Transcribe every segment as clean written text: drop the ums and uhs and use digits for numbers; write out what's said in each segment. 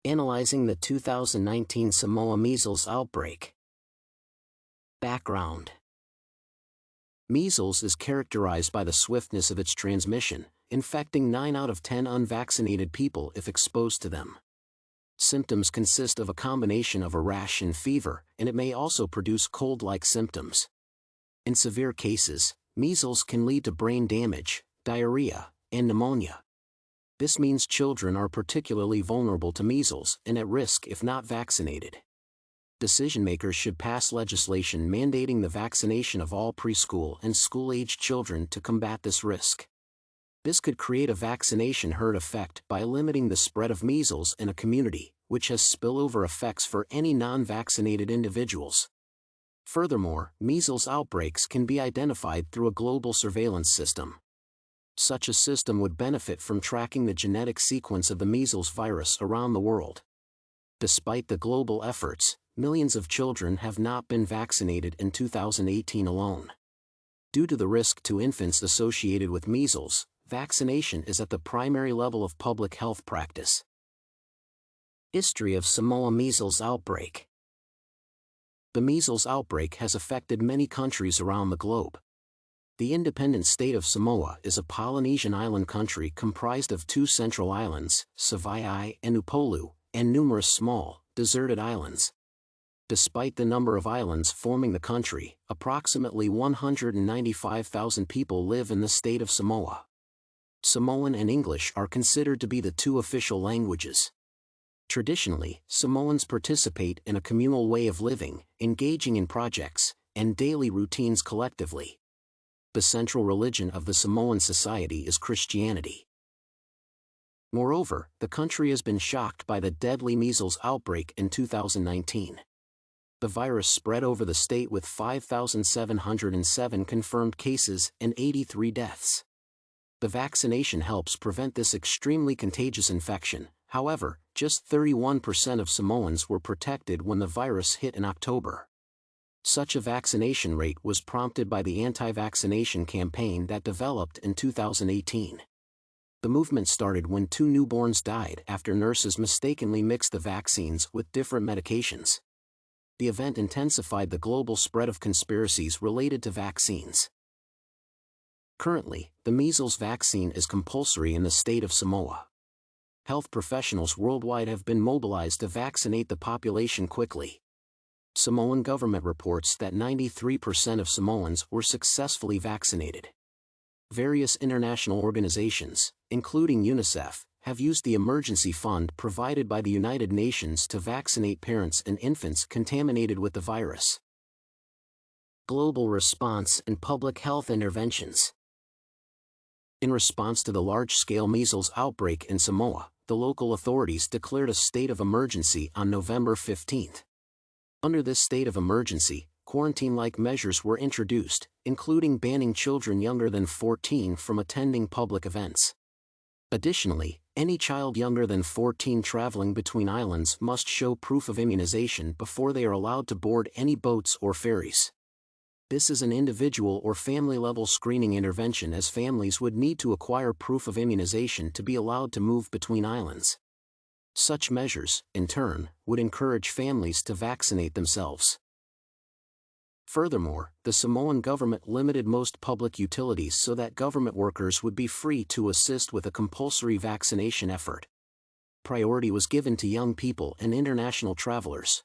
Analyzing the 2019 Samoa Measles Outbreak. Background. Measles is characterized by the swiftness of its transmission, infecting 9 out of 10 unvaccinated people if exposed to them. Symptoms consist of a combination of a rash and fever, and it may also produce cold-like symptoms. In severe cases, measles can lead to brain damage, diarrhea, and pneumonia. This means children are particularly vulnerable to measles and at risk if not vaccinated. Decision-makers should pass legislation mandating the vaccination of all preschool and school-aged children to combat this risk. This could create a vaccination herd effect by limiting the spread of measles in a community, which has spillover effects for any non-vaccinated individuals. Furthermore, measles outbreaks can be identified through a global surveillance system. Such a system would benefit from tracking the genetic sequence of the measles virus around the world. Despite the global efforts, millions of children have not been vaccinated in 2018 alone. Due to the risk to infants associated with measles, vaccination is at the primary level of public health practice. History of Samoa Measles Outbreak. The measles outbreak has affected many countries around the globe. The independent state of Samoa is a Polynesian island country comprised of 2 central islands, Savaii and Upolu, and numerous small, deserted islands. Despite the number of islands forming the country, approximately 195,000 people live in the state of Samoa. Samoan and English are considered to be the 2 official languages. Traditionally, Samoans participate in a communal way of living, engaging in projects and daily routines collectively. The central religion of the Samoan society is Christianity. Moreover, the country has been shocked by the deadly measles outbreak in 2019. The virus spread over the state with 5,707 confirmed cases and 83 deaths. The vaccination helps prevent this extremely contagious infection. However, just 31% of Samoans were protected when the virus hit in October. Such a vaccination rate was prompted by the anti-vaccination campaign that developed in 2018. The movement started when 2 newborns died after nurses mistakenly mixed the vaccines with different medications. The event intensified the global spread of conspiracies related to vaccines. Currently, the measles vaccine is compulsory in the state of Samoa. Health professionals worldwide have been mobilized to vaccinate the population quickly. Samoan government reports that 93% of Samoans were successfully vaccinated. Various international organizations, including UNICEF, have used the emergency fund provided by the United Nations to vaccinate parents and infants contaminated with the virus. Global response and public health interventions. In response to the large-scale measles outbreak in Samoa, the local authorities declared a state of emergency on November 15. Under this state of emergency, quarantine-like measures were introduced, including banning children younger than 14 from attending public events. Additionally, any child younger than 14 traveling between islands must show proof of immunization before they are allowed to board any boats or ferries. This is an individual or family-level screening intervention, as families would need to acquire proof of immunization to be allowed to move between islands. Such measures, in turn, would encourage families to vaccinate themselves. Furthermore, the Samoan government limited most public utilities so that government workers would be free to assist with a compulsory vaccination effort. Priority was given to young people and international travelers.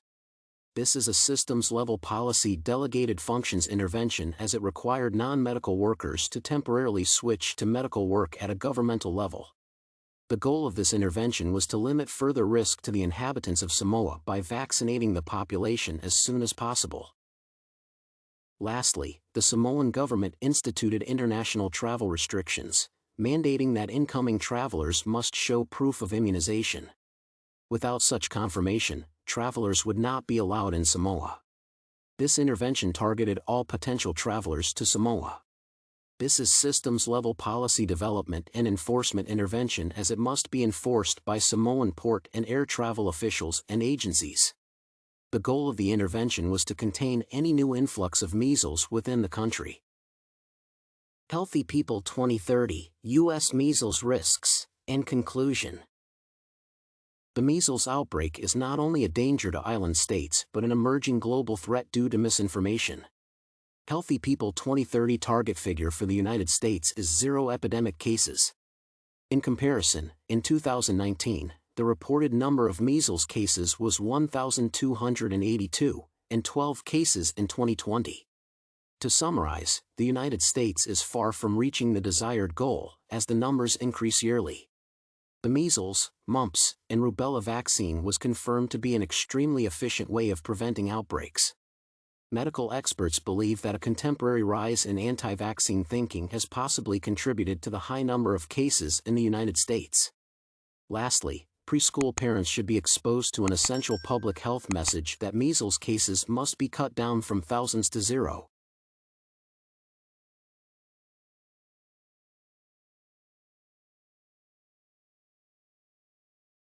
This is a systems-level policy delegated functions intervention, as it required non-medical workers to temporarily switch to medical work at a governmental level. The goal of this intervention was to limit further risk to the inhabitants of Samoa by vaccinating the population as soon as possible. Lastly, the Samoan government instituted international travel restrictions, mandating that incoming travelers must show proof of immunization. Without such confirmation, travelers would not be allowed in Samoa. This intervention targeted all potential travelers to Samoa. This is systems-level policy development and enforcement intervention, as it must be enforced by Samoan port and air travel officials and agencies. The goal of the intervention was to contain any new influx of measles within the country. Healthy People 2030, U.S. Measles Risks, and Conclusion. The measles outbreak is not only a danger to island states but an emerging global threat due to misinformation. Healthy People 2030 target figure for the United States is 0 epidemic cases. In comparison, in 2019, the reported number of measles cases was 1,282, and 12 cases in 2020. To summarize, the United States is far from reaching the desired goal, as the numbers increase yearly. The measles, mumps, and rubella vaccine was confirmed to be an extremely efficient way of preventing outbreaks. Medical experts believe that a contemporary rise in anti-vaccine thinking has possibly contributed to the high number of cases in the United States. Lastly, preschool parents should be exposed to an essential public health message that measles cases must be cut down from thousands to 0.